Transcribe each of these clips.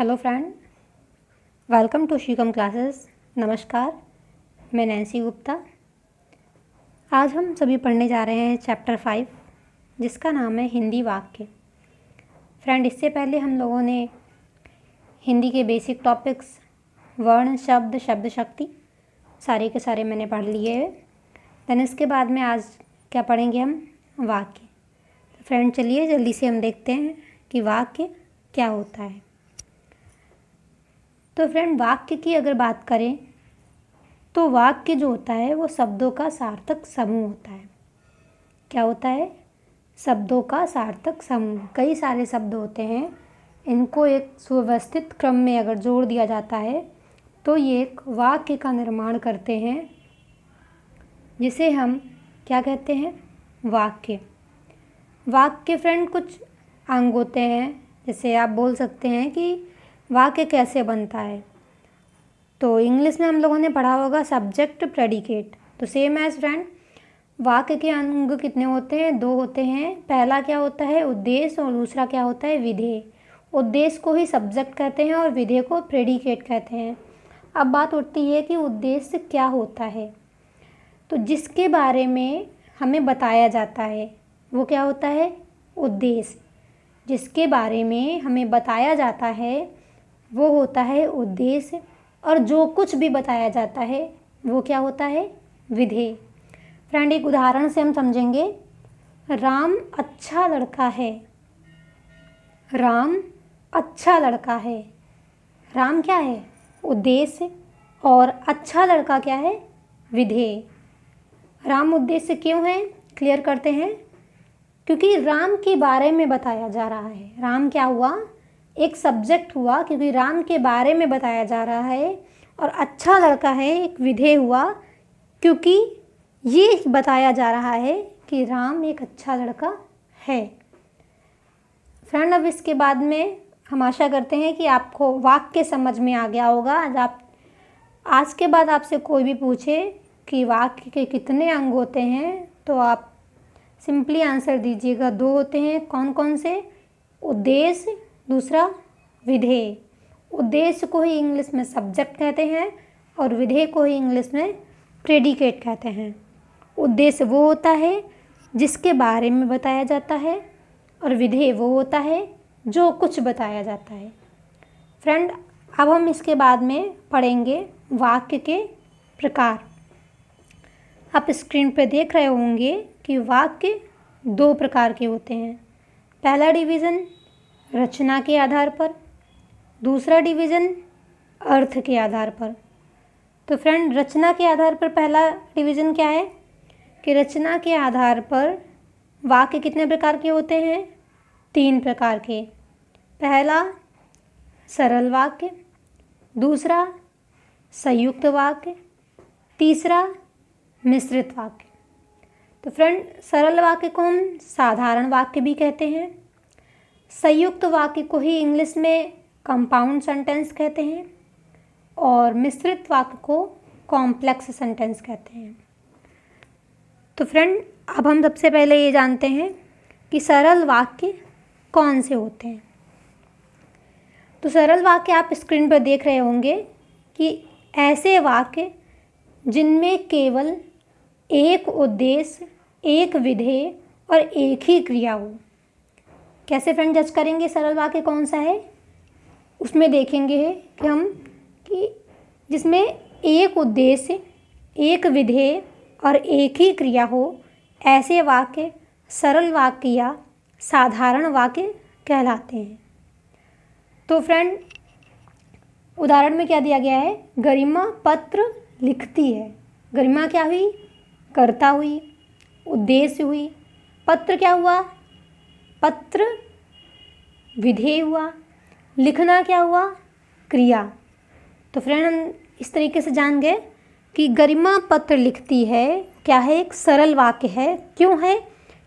Hello friend, welcome to Shikam classes. नमस्कार, मैं Nancy Gupta. आज हम सभी पढ़ने जा रहे हैं चैप्टर 5 जिसका नाम है हिंदी वाक्य। फ्रेंड, इससे पहले हम लोगों ने हिंदी के बेसिक टॉपिक्स वर्ण, शब्द, शब्द शक्ति सारे के सारे मैंने पढ़ लिए हैं। देन इसके बाद में आज क्या पढ़ेंगे हम? वाक्य। तो फ्रेंड चलिए जल्दी से हम देखते हैं कि वाक्य क्या होता है। तो फ्रेंड, वाक्य की अगर बात करें तो वाक्य जो होता है वो शब्दों का सार्थक समूह होता है। क्या होता है? शब्दों का सार्थक समूह। कई सारे शब्द होते हैं, इनको एक सुव्यवस्थित क्रम में अगर जोड़ दिया जाता है तो ये एक वाक्य का निर्माण करते हैं, जिसे हम क्या कहते हैं? वाक्य। वाक्य फ्रेंड कुछ अंग होते हैं, जैसे आप बोल सकते हैं कि वाक्य कैसे बनता है। तो इंग्लिश में हम लोगों ने पढ़ा होगा सब्जेक्ट प्रेडिकेट। तो सेम एज फ्रेंड, वाक्य के अंग कितने होते हैं? 2 होते हैं। पहला क्या होता है? उद्देश्य, और दूसरा क्या होता है? विधेय। उद्देश्य को ही सब्जेक्ट कहते हैं और विधेय को प्रेडिकेट कहते हैं। अब बात उठती है कि उद्देश्य क्या होता है। तो जिसके बारे में हमें बताया जाता है वो क्या होता है? उद्देश्य। जिसके बारे में हमें बताया जाता है वो होता है उद्देश्य, और जो कुछ भी बताया जाता है वो क्या होता है? विधेय। फ्रेंड, एक उदाहरण से हम समझेंगे। राम अच्छा लड़का है। राम अच्छा लड़का है। राम क्या है? उद्देश्य, और अच्छा लड़का क्या है? विधेय। राम उद्देश्य क्यों है? क्लियर करते हैं। क्योंकि राम के बारे में बताया जा रहा है। राम क्या हुआ? एक सब्जेक्ट हुआ, क्योंकि राम के बारे में बताया जा रहा है। और अच्छा लड़का है एक विधेय हुआ, क्योंकि ये बताया जा रहा है कि राम एक अच्छा लड़का है। फ्रेंड, अब इसके बाद में हम आशा करते हैं कि आपको वाक्य समझ में आ गया होगा। आज के बाद आपसे कोई भी पूछे कि वाक्य के कितने अंग होते हैं तो आप सिंपली आंसर दीजिएगा। 2 होते हैं। कौन कौन से? उद्देश्य, दूसरा विधेय। उद्देश्य को ही इंग्लिश में सब्जेक्ट कहते हैं और विधेय को ही इंग्लिश में प्रेडिकेट कहते हैं। उद्देश्य वो होता है जिसके बारे में बताया जाता है, और विधेय वो होता है जो कुछ बताया जाता है। फ्रेंड, अब हम इसके बाद में पढ़ेंगे वाक्य के प्रकार। आप स्क्रीन पे देख रहे होंगे कि वाक्य 2 प्रकार के होते हैं। पहला डिवीज़न रचना के आधार पर, दूसरा डिवीज़न अर्थ के आधार पर। तो फ्रेंड, रचना के आधार पर पहला डिवीज़न क्या है कि रचना के आधार पर वाक्य कितने प्रकार के होते हैं? 3 प्रकार के। पहला सरल वाक्य, दूसरा संयुक्त वाक्य, तीसरा मिश्रित वाक्य। तो फ्रेंड, सरल वाक्य को हम साधारण वाक्य भी कहते हैं। संयुक्त वाक्य को ही इंग्लिश में कंपाउंड सेंटेंस कहते हैं, और मिश्रित वाक्य को कॉम्प्लेक्स सेंटेंस कहते हैं। तो फ्रेंड, अब हम सबसे पहले ये जानते हैं कि सरल वाक्य कौन से होते हैं। तो सरल वाक्य आप स्क्रीन पर देख रहे होंगे कि ऐसे वाक्य जिनमें केवल एक उद्देश्य, एक विधेय और एक ही क्रिया हो। कैसे फ्रेंड जज करेंगे सरल वाक्य कौन सा है? उसमें देखेंगे कि हम कि जिसमें एक उद्देश्य, एक विधेय और एक ही क्रिया हो, ऐसे वाक्य सरल वाक्य या साधारण वाक्य कहलाते हैं। तो फ्रेंड, उदाहरण में क्या दिया गया है? गरिमा पत्र लिखती है। गरिमा क्या हुई? कर्ता हुई। उद्देश्य हुई। पत्र क्या हुआ? पत्र विधेय हुआ। लिखना क्या हुआ? क्रिया। तो फ्रेंड, हम इस तरीके से जान गए कि गरिमा पत्र लिखती है क्या है? एक सरल वाक्य है। क्यों है?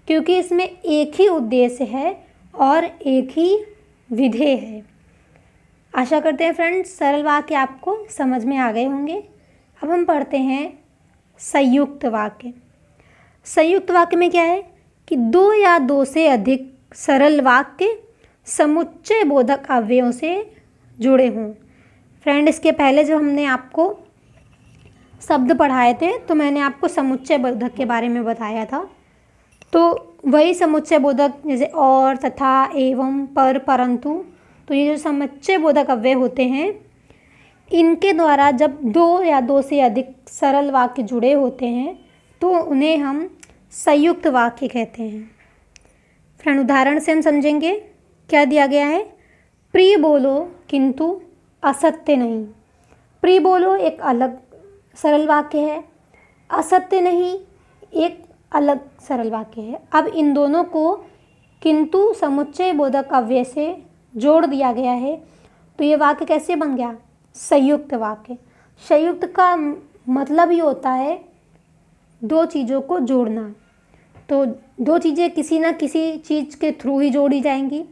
क्योंकि इसमें एक ही उद्देश्य है और एक ही विधेय है। आशा करते हैं फ्रेंड्स सरल वाक्य आपको समझ में आ गए होंगे। अब हम पढ़ते हैं संयुक्त वाक्य। संयुक्त वाक्य में क्या है कि 2 या 2 से अधिक सरल वाक्य समुच्चय बोधक अवयवों से जुड़े हों। फ्रेंड, इसके पहले जो हमने आपको शब्द पढ़ाए थे तो मैंने आपको समुच्चय बोधक के बारे में बताया था। तो वही समुच्चय बोधक जैसे और, तथा, एवं, पर, परंतु, तो ये जो समुच्चय बोधक अव्यय होते हैं इनके द्वारा जब दो या दो से अधिक सरल वाक्य जुड़े होते हैं तो उन्हें हम संयुक्त वाक्य कहते हैं। फ्रेंड, उदाहरण से हम समझेंगे। क्या दिया गया है? प्रिय बोलो किंतु असत्य नहीं। प्रिय बोलो एक अलग सरल वाक्य है, असत्य नहीं एक अलग सरल वाक्य है। अब इन दोनों को किंतु समुच्चय बोधक अव्यय से जोड़ दिया गया है तो ये वाक्य कैसे बन गया? संयुक्त वाक्य। संयुक्त का मतलब ही होता है दो चीज़ों को जोड़ना। तो दो चीज़ें किसी ना किसी चीज़ के थ्रू ही जोड़ी जाएंगी,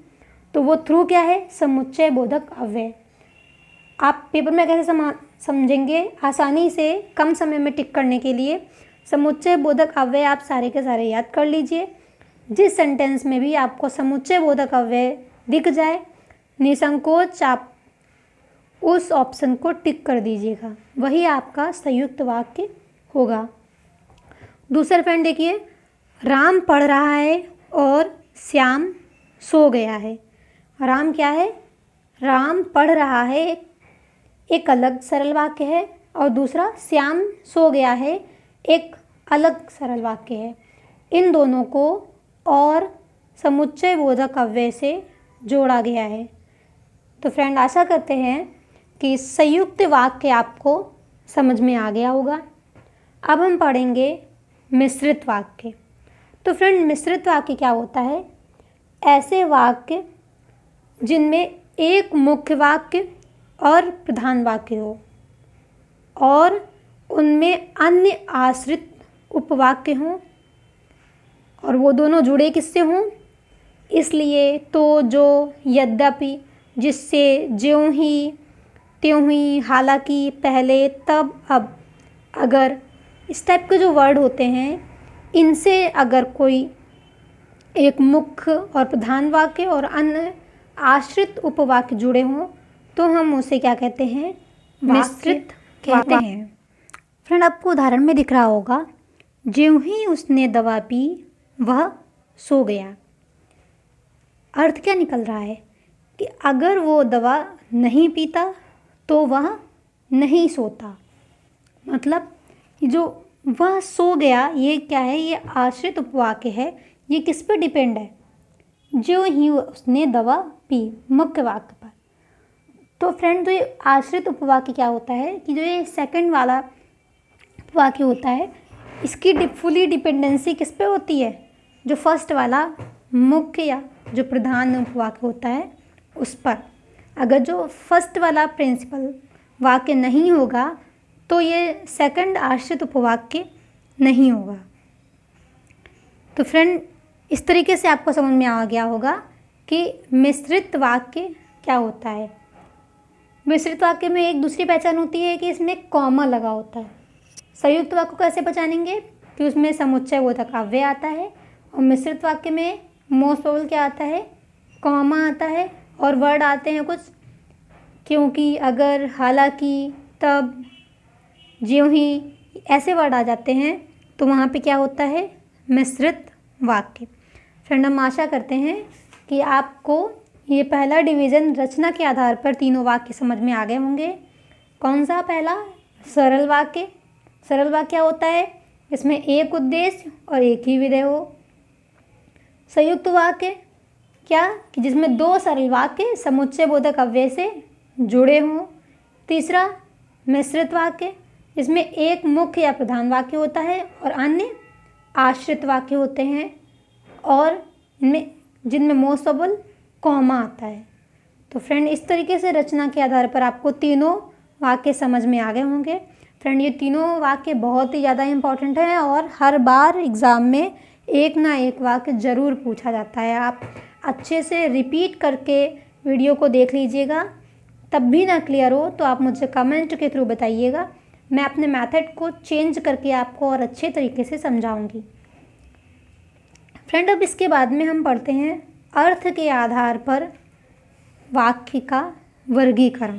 तो वो थ्रू क्या है? समुच्चय बोधक अव्यय। आप पेपर में कैसे समझेंगे? आसानी से कम समय में टिक करने के लिए समुच्चय बोधक अव्यय आप सारे के सारे याद कर लीजिए। जिस सेंटेंस में भी आपको समुच्चय बोधक अव्यय दिख जाए, निसंकोच आप उस ऑप्शन को टिक कर दीजिएगा, वही आपका संयुक्त वाक्य होगा। दूसरा फ्रेंड देखिए, राम पढ़ रहा है और श्याम सो गया है। राम क्या है? राम पढ़ रहा है एक अलग सरल वाक्य है और दूसरा श्याम सो गया है एक अलग सरल वाक्य है। इन दोनों को और समुच्चय बोधक अव्यय से जोड़ा गया है। तो फ्रेंड, आशा करते हैं कि संयुक्त वाक्य आपको समझ में आ गया होगा। अब हम पढ़ेंगे मिश्रित वाक्य। तो फ्रेंड, मिश्रित वाक्य क्या होता है? ऐसे वाक्य जिनमें एक मुख्य वाक्य और प्रधान वाक्य हो और उनमें अन्य आश्रित उपवाक्य हों और वो दोनों जुड़े किससे हों? इसलिए, तो, जो, यद्यपि, जिससे, ज्यों ही, त्यों ही, हालांकि, पहले, तब, अब, अगर, इस टाइप के जो वर्ड होते हैं इनसे अगर कोई एक मुख्य और प्रधान वाक्य और अन्य आश्रित उपवाक्य जुड़े हों तो हम उसे क्या कहते हैं? मिश्रित कहते हैं। फ्रेंड, आपको उदाहरण में दिख रहा होगा, ज्यों ही उसने दवा पी वह सो गया। अर्थ क्या निकल रहा है कि अगर वो दवा नहीं पीता तो वह नहीं सोता। मतलब जो वह सो गया, ये क्या है? ये आश्रित उपवाक्य है। ये किस पे डिपेंड है? ज्यों ही उसने दवा पी, मुख्य वाक्य पर। तो फ्रेंड, जो ये आश्रित उपवाक्य क्या होता है कि जो ये सेकंड वाला उपवाक्य होता है इसकी फुली डिपेंडेंसी किस पे होती है? जो फर्स्ट वाला मुख्य या जो प्रधान उपवाक्य होता है उस पर। अगर जो फर्स्ट वाला प्रिंसिपल वाक्य नहीं होगा तो ये सेकंड आश्रित उपवाक्य नहीं होगा। तो फ्रेंड, इस तरीके से आपको समझ में आ गया होगा कि मिश्रित वाक्य क्या होता है। मिश्रित वाक्य में एक दूसरी पहचान होती है कि इसमें कॉमा लगा होता है। संयुक्त वाक्य को कैसे पहचानेंगे? कि उसमें समुच्चय बोधक अव्यय आता है और मिश्रित वाक्य में मोस्ट प्रोबेबल क्या आता है? कॉमा आता है और वर्ड आते हैं कुछ, क्योंकि, अगर, हालांकि, तब, ज्यों ही, ऐसे वर्ड आ जाते हैं तो वहाँ पे क्या होता है? मिश्रित वाक्य। फ्रेंड, हम आशा करते हैं कि आपको ये पहला डिवीज़न रचना के आधार पर तीनों वाक्य समझ में आ गए होंगे। कौन सा? पहला सरल वाक्य। सरल वाक्य क्या होता है? इसमें एक उद्देश्य और एक ही विधेय हो। संयुक्त वाक्य क्या? कि जिसमें दो सरल वाक्य समुच्चय बोधक अव्यय से जुड़े हों। तीसरा मिश्रित वाक्य, जिसमें एक मुख्य या प्रधान वाक्य होता है और अन्य आश्रित वाक्य होते हैं और जिनमें मोस्ट प्रोबेबल कॉमा आता है। तो फ्रेंड, इस तरीके से रचना के आधार पर आपको तीनों वाक्य समझ में आ गए होंगे। फ्रेंड, ये तीनों वाक्य बहुत ही ज़्यादा इम्पॉर्टेंट हैं और हर बार एग्ज़ाम में एक ना एक वाक्य ज़रूर पूछा जाता है। आप अच्छे से रिपीट करके वीडियो को देख लीजिएगा, तब भी ना क्लियर हो तो आप मुझे कमेंट के थ्रू बताइएगा। मैं अपने मेथड को चेंज करके आपको और अच्छे तरीके से समझाऊंगी। फ्रेंड, अब इसके बाद में हम पढ़ते हैं अर्थ के आधार पर वाक्य का वर्गीकरण।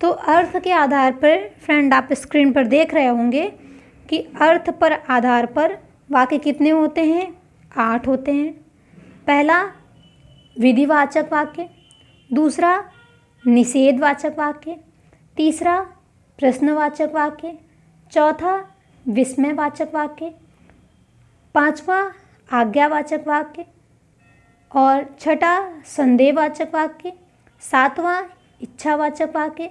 तो अर्थ के आधार पर फ्रेंड आप स्क्रीन पर देख रहे होंगे कि अर्थ पर आधार पर वाक्य कितने होते हैं, 8 होते हैं। पहला विधिवाचक वाक्य, दूसरा निषेधवाचक वाक्य, तीसरा प्रश्नवाचक वाक्य, चौथा विस्मयवाचक वाक्य, पांचवा आज्ञावाचक वाक्य और छठा संदेहवाचक वाक्य, सातवां इच्छावाचक वाक्य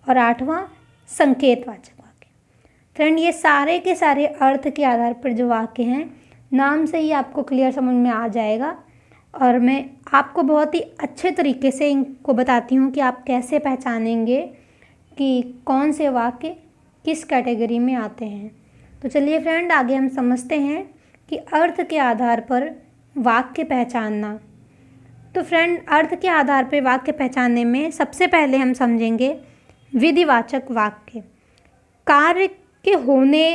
और आठवां संकेतवाचक वाक्य। फ्रेंड ये सारे के सारे अर्थ के आधार पर जो वाक्य हैं, नाम से ही आपको क्लियर समझ में आ जाएगा और मैं आपको बहुत ही अच्छे तरीके से इनको बताती हूँ कि आप कैसे पहचानेंगे कि कौन से वाक्य किस कैटेगरी में आते हैं। तो चलिए फ्रेंड आगे हम समझते हैं कि अर्थ के आधार पर वाक्य पहचानना। तो फ्रेंड अर्थ के आधार पर वाक्य पहचानने में सबसे पहले हम समझेंगे विधिवाचक वाक्य। कार्य के होने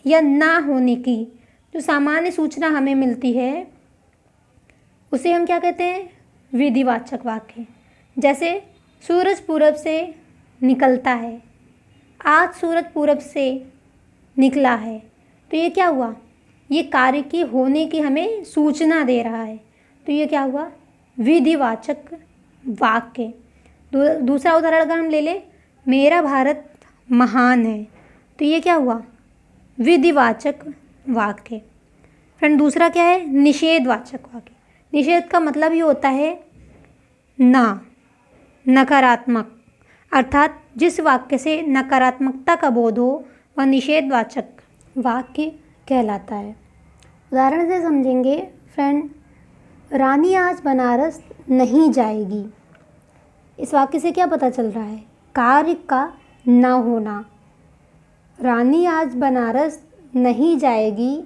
या ना होने की जो सामान्य सूचना हमें मिलती है उसे हम क्या कहते हैं, विधिवाचक वाक्य। जैसे सूरज पूरब से निकलता है, आज सूरज पूरब से निकला है, तो ये क्या हुआ, ये कार्य के होने की हमें सूचना दे रहा है, तो ये क्या हुआ, विधिवाचक वाक्य। दूसरा उदाहरण अगर हम ले लें, मेरा भारत महान है, तो ये क्या हुआ, विधिवाचक वाक्य। फ्रेंड दूसरा क्या है, निषेधवाचक वाक्य। निषेध का मतलब ये होता है ना, नकारात्मक, अर्थात जिस वाक्य से नकारात्मकता का बोध हो वह निषेधवाचक वाक्य कहलाता है। उदाहरण से समझेंगे फ्रेंड, रानी आज बनारस नहीं जाएगी। इस वाक्य से क्या पता चल रहा है, कार्य का ना होना। रानी आज बनारस नहीं जाएगी,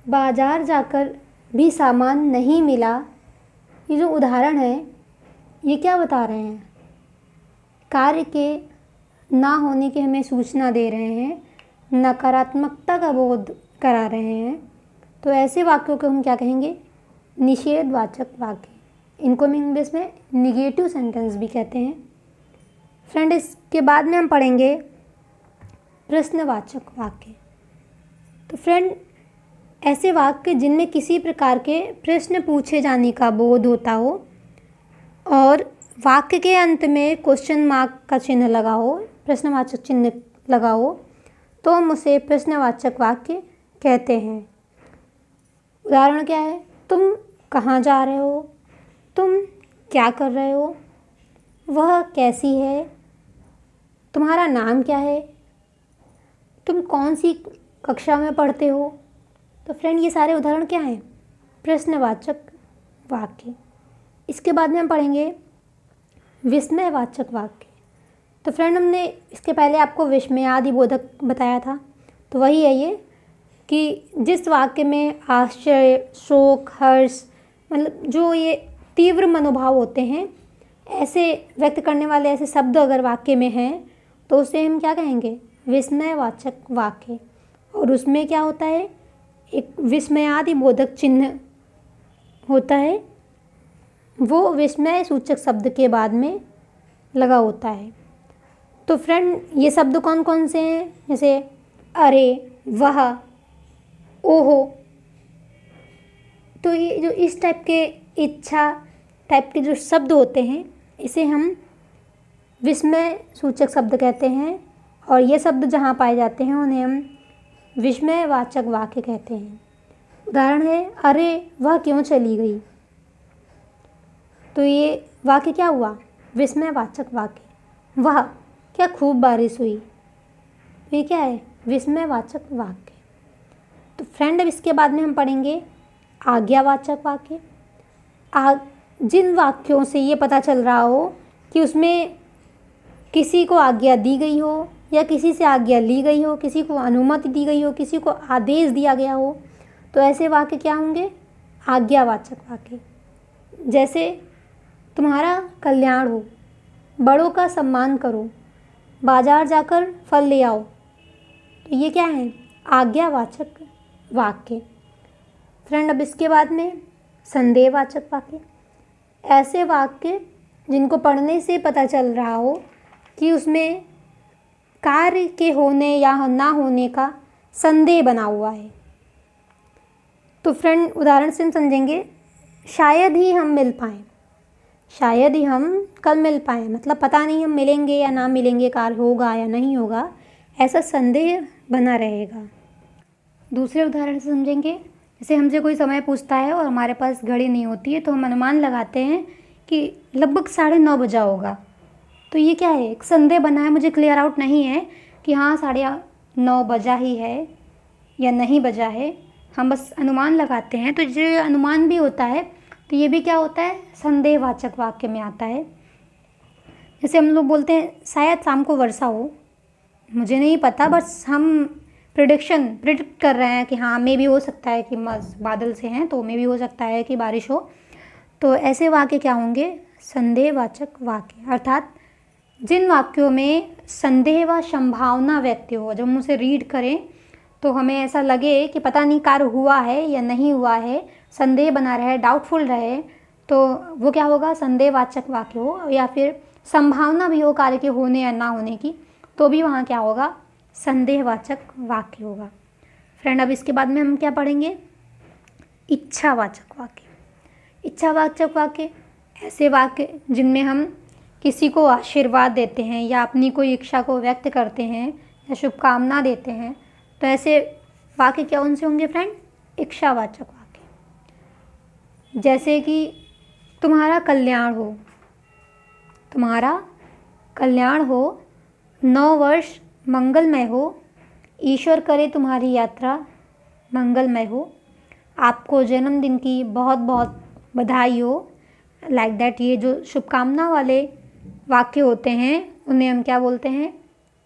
बाजार जाकर भी सामान नहीं मिला। ये जो उदाहरण है ये क्या बता रहे हैं, कार्य के ना होने की हमें सूचना दे रहे हैं, नकारात्मकता का बोध करा रहे हैं। तो ऐसे वाक्यों को हम क्या कहेंगे, निषेधवाचक वाक्य। इनको हम इंग्लिश में निगेटिव सेंटेंस भी कहते हैं। फ्रेंड इसके बाद में हम पढ़ेंगे प्रश्नवाचक वाक्य। तो फ्रेंड ऐसे वाक्य जिनमें किसी प्रकार के प्रश्न पूछे जाने का बोध होता हो और वाक्य के अंत में क्वेश्चन मार्क का चिन्ह लगा हो, प्रश्नवाचक चिन्ह लगा हो, तो हम उसे प्रश्नवाचक वाक्य कहते हैं। उदाहरण क्या है, तुम कहाँ जा रहे हो, तुम क्या कर रहे हो, वह कैसी है, तुम्हारा नाम क्या है, तुम कौन सी कक्षा में पढ़ते हो। तो फ्रेंड ये सारे उदाहरण क्या हैं, प्रश्नवाचक वाक्य। इसके बाद में हम पढ़ेंगे विस्मयवाचक वाक्य। तो फ्रेंड हमने इसके पहले आपको विस्मयादि बोधक बताया था, तो वही है ये कि जिस वाक्य में आश्चर्य, शोक, हर्ष, मतलब जो ये तीव्र मनोभाव होते हैं, ऐसे व्यक्त करने वाले ऐसे शब्द अगर वाक्य में हैं तो उसे हम क्या कहेंगे, विस्मयवाचक वाक्य। और उसमें क्या होता है, एक विस्मयादि बोधक चिन्ह होता है, वो विस्मय सूचक शब्द के बाद में लगा होता है। तो फ्रेंड ये शब्द कौन कौन से हैं, जैसे अरे, वह, ओहो। तो ये जो इस टाइप के इच्छा टाइप के जो शब्द होते हैं इसे हम विस्मय सूचक शब्द कहते हैं, और ये शब्द जहाँ पाए जाते हैं उन्हें हम विस्मयवाचक वाक्य कहते हैं। उदाहरण है, अरे वह क्यों चली गई। तो ये वाक्य क्या हुआ, विस्मयवाचक वाक्य। वह, क्या खूब बारिश हुई, ये क्या है, विस्मयवाचक वाक्य। तो फ्रेंड अब इसके बाद में हम पढ़ेंगे आज्ञावाचक वाक्य। जिन वाक्यों से ये पता चल रहा हो कि उसमें किसी को आज्ञा दी गई हो या किसी से आज्ञा ली गई हो, किसी को अनुमति दी गई हो, किसी को आदेश दिया गया हो, तो ऐसे वाक्य क्या होंगे, आज्ञावाचक वाक्य। जैसे तुम्हारा कल्याण हो, बड़ों का सम्मान करो, बाजार जाकर फल ले आओ। तो ये क्या है, आज्ञावाचक वाक्य। फ्रेंड अब इसके बाद में संदेहवाचक वाक्य। ऐसे वाक्य जिनको पढ़ने से पता चल रहा हो कि उसमें कार्य के होने या ना होने का संदेह बना हुआ है। तो फ्रेंड, उदाहरण से हम समझेंगे, शायद ही हम मिल पाएँ, शायद ही हम कल मिल पाएँ, मतलब पता नहीं हम मिलेंगे या ना मिलेंगे, कार्य होगा या नहीं होगा, ऐसा संदेह बना रहेगा। दूसरे उदाहरण से समझेंगे, जैसे हमसे कोई समय पूछता है और हमारे पास घड़ी नहीं होती है, तो हम अनुमान लगाते हैं कि लगभग 9:30 बजा होगा। तो ये क्या है, एक संदेह बना है, मुझे क्लियर आउट नहीं है कि हाँ 9:30 बजा ही है या नहीं बजा है, हम बस अनुमान लगाते हैं। तो जो अनुमान भी होता है तो ये भी क्या होता है, संदेहवाचक वाक्य में आता है। जैसे हम लोग बोलते हैं शायद शाम को वर्षा हो, मुझे नहीं पता, बस हम प्रिडिक्ट कर रहे हैं कि हाँ मे भी हो सकता है कि बादल से हैं तो मे भी हो सकता है कि बारिश हो। तो ऐसे वाक्य क्या होंगे, संदेहवाचक वाक्य। अर्थात जिन वाक्यों में संदेह व संभावना व्यक्त हो, जब हम उसे रीड करें तो हमें ऐसा लगे कि पता नहीं कार्य हुआ है या नहीं हुआ है, संदेह बना रहे, डाउटफुल रहे, तो वो क्या होगा, संदेहवाचक वाक्य हो। या फिर संभावना भी हो कार्य के होने या ना होने की, तो भी वहाँ क्या होगा, संदेहवाचक वाक्य होगा। फ्रेंड, अब इसके बाद में हम क्या पढ़ेंगे, इच्छावाचक वाक्य। इच्छावाचक वाक्य ऐसे वाक्य जिनमें हम किसी को आशीर्वाद देते हैं या अपनी कोई इच्छा को व्यक्त करते हैं या शुभकामना देते हैं, तो ऐसे वाक्य क्या उनसे होंगे फ्रेंड, इच्छावाचक वाक्य। जैसे कि तुम्हारा कल्याण हो, तुम्हारा कल्याण हो, 9 वर्ष मंगलमय हो, ईश्वर करे तुम्हारी यात्रा मंगलमय हो, आपको जन्मदिन की बहुत बहुत बधाई हो, लाइक दैट। ये जो शुभकामना वाले वाक्य होते हैं उन्हें हम क्या बोलते हैं,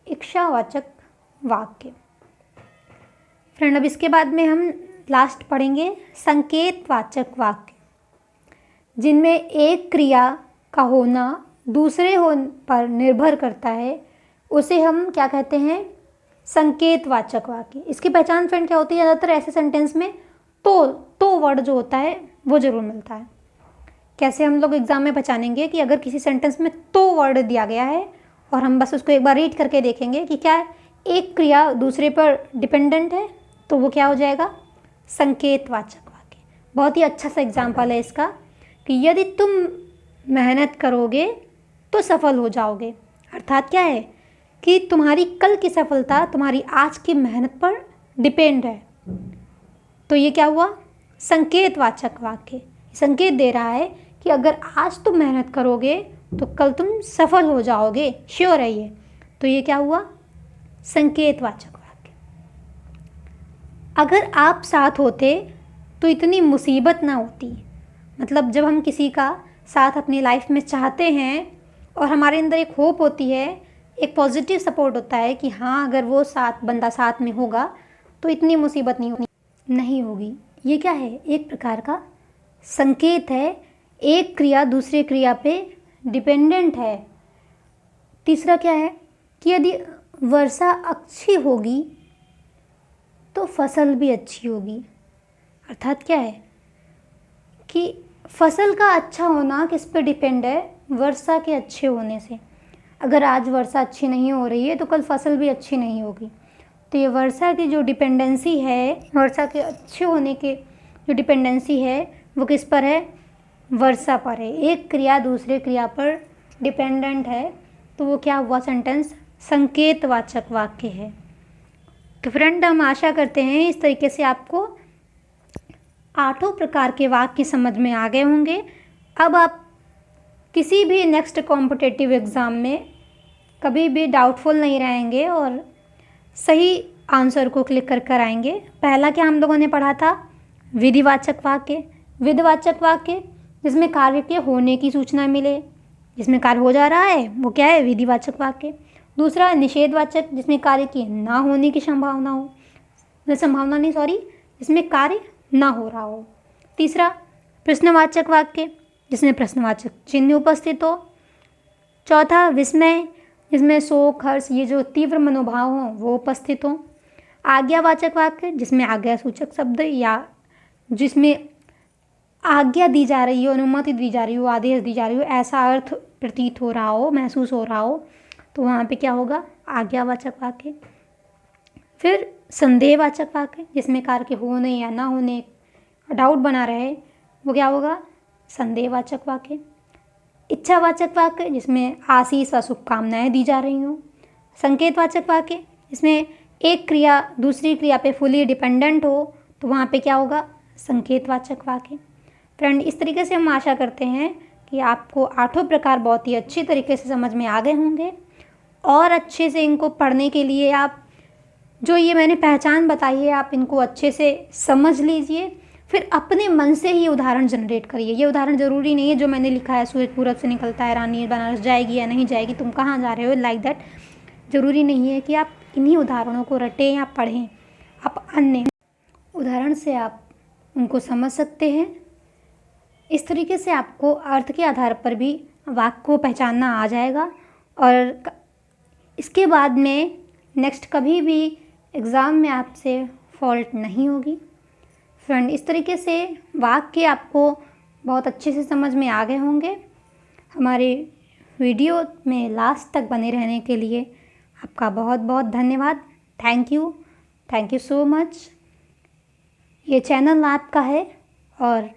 इच्छावाचक वाक्य। फ्रेंड, अब इसके बाद में हम लास्ट पढ़ेंगे संकेतवाचक वाक्य, जिनमें एक क्रिया का होना दूसरे पर निर्भर करता है, उसे हम क्या कहते हैं, संकेतवाचक वाक्य। इसकी पहचान फ्रेंड क्या होती है, ज़्यादातर ऐसे सेंटेंस में तो वर्ड जो होता है वो ज़रूर मिलता है। कैसे हम लोग एग्जाम में पहचानेंगे कि अगर किसी सेंटेंस में तो वर्ड दिया गया है और हम बस उसको एक बार रीड करके देखेंगे कि क्या एक क्रिया दूसरे पर डिपेंडेंट है, तो वो क्या हो जाएगा, संकेतवाचक वाक्य। बहुत ही अच्छा सा एग्जाम्पल है इसका कि यदि तुम मेहनत करोगे तो सफल हो जाओगे। अर्थात क्या है कि तुम्हारी कल की सफलता तुम्हारी आज की मेहनत पर डिपेंड है। तो ये क्या हुआ, संकेतवाचक वाक्य। संकेत दे रहा है कि अगर आज तुम मेहनत करोगे तो कल तुम सफल हो जाओगे, श्योर है ये। तो ये क्या हुआ, संकेतवाचक वाक्य। अगर आप साथ होते तो इतनी मुसीबत ना होती। मतलब जब हम किसी का साथ अपनी लाइफ में चाहते हैं और हमारे अंदर एक होप होती है, एक पॉजिटिव सपोर्ट होता है कि हाँ अगर वो बंदा साथ में होगा तो इतनी मुसीबत नहीं होगी। ये क्या है, एक प्रकार का संकेत है, एक क्रिया दूसरे क्रिया पे डिपेंडेंट है। तीसरा क्या है कि यदि वर्षा अच्छी होगी तो फसल भी अच्छी होगी। अर्थात क्या है कि फसल का अच्छा होना किस पे डिपेंड है, वर्षा के अच्छे होने से। अगर आज वर्षा अच्छी नहीं हो रही है तो कल फसल भी अच्छी नहीं होगी। तो ये वर्षा की जो डिपेंडेंसी है, वर्षा के अच्छे होने के जो डिपेंडेंसी है वो किस पर है, वर्षा पर है। एक क्रिया दूसरे क्रिया पर डिपेंडेंट है, तो वो क्या हुआ, सेंटेंस संकेतवाचक वाक्य है। तो फ्रेंड, हम आशा करते हैं इस तरीके से आपको 8 प्रकार के वाक्य समझ में आ गए होंगे। अब आप किसी भी नेक्स्ट कॉम्पिटिटिव एग्ज़ाम में कभी भी डाउटफुल नहीं रहेंगे और सही आंसर को क्लिक कर आएंगे। पहला क्या हम लोगों ने पढ़ा था, विधिवाचक वाक्य। विधिवाचक वाक्य जिसमें कार्य के होने की सूचना मिले, जिसमें कार्य हो जा रहा है वो क्या है, विधिवाचक वाक्य। दूसरा निषेधवाचक, जिसमें कार्य की ना होने की संभावना हो, जिसमें कार्य ना हो रहा हो। तीसरा प्रश्नवाचक वाक्य, जिसमें प्रश्नवाचक चिन्ह उपस्थित हो। चौथा विस्मय, जिसमें शोक हर्ष ये जो तीव्र मनोभाव हों वो उपस्थित हों। आज्ञावाचक वाक्य, जिसमें आज्ञा सूचक शब्द या जिसमें आज्ञा दी जा रही हो, अनुमति दी जा रही हो, आदेश दी जा रही हो, ऐसा अर्थ प्रतीत हो रहा हो, महसूस हो रहा हो, तो वहाँ पे क्या होगा, आज्ञावाचक वाक्य। फिर संदेहवाचक वाक्य, जिसमें कार्य के होने या ना होने डाउट बना रहे, वो क्या होगा, संदेहवाचक वाक्य। इच्छावाचक वाक्य, जिसमें आशीष व शुभकामनाएं दी जा रही हों। संकेतवाचक वाक्य, जिसमें एक क्रिया दूसरी क्रिया पे फुली डिपेंडेंट हो, तो वहाँ पे क्या होगा, संकेतवाचक वाक्य। फ्रेंड, इस तरीके से हम आशा करते हैं कि आपको आठों प्रकार बहुत ही अच्छी तरीके से समझ में आ गए होंगे, और अच्छे से इनको पढ़ने के लिए आप जो ये मैंने पहचान बताई है, आप इनको अच्छे से समझ लीजिए। फिर अपने मन से ही उदाहरण जनरेट करिए। ये उदाहरण ज़रूरी नहीं है जो मैंने लिखा है, सूरज पूरब से निकलता है, रानी बनारस जाएगी या नहीं जाएगी, तुम कहाँ जा रहे हो, लाइक दैट। ज़रूरी नहीं है कि आप इन्हीं उदाहरणों को रटें या पढ़ें। आप अन्य उदाहरण से आप उनको समझ सकते हैं। इस तरीके से आपको अर्थ के आधार पर भी वाक्य को पहचानना आ जाएगा, और इसके बाद में नेक्स्ट कभी भी एग्ज़ाम में आपसे फॉल्ट नहीं होगी। फ्रेंड, इस तरीके से वाक्य आपको बहुत अच्छे से समझ में आ गए होंगे। हमारे वीडियो में लास्ट तक बने रहने के लिए आपका बहुत बहुत धन्यवाद। Thank you so much. ये चैनल आपका है और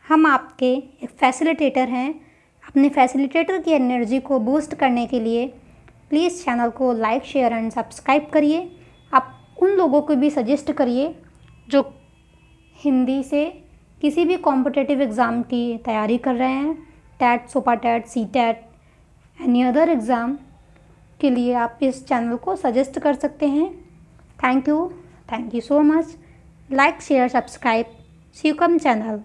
हम आपके एक फैसिलिटेटर हैं। अपने फैसिलिटेटर की एनर्जी को बूस्ट करने के लिए प्लीज़ चैनल को लाइक, शेयर एंड सब्सक्राइब करिए। आप उन लोगों को भी सजेस्ट करिए जो हिंदी से किसी भी कॉम्पिटिटिव एग्ज़ाम की तैयारी कर रहे हैं, टैट, सुपर टैट, सी टैट, एनी अदर एग्ज़ाम के लिए आप इस चैनल को सजेस्ट कर सकते हैं। Thank you so much. Like, share, subscribe, Shivkam channel.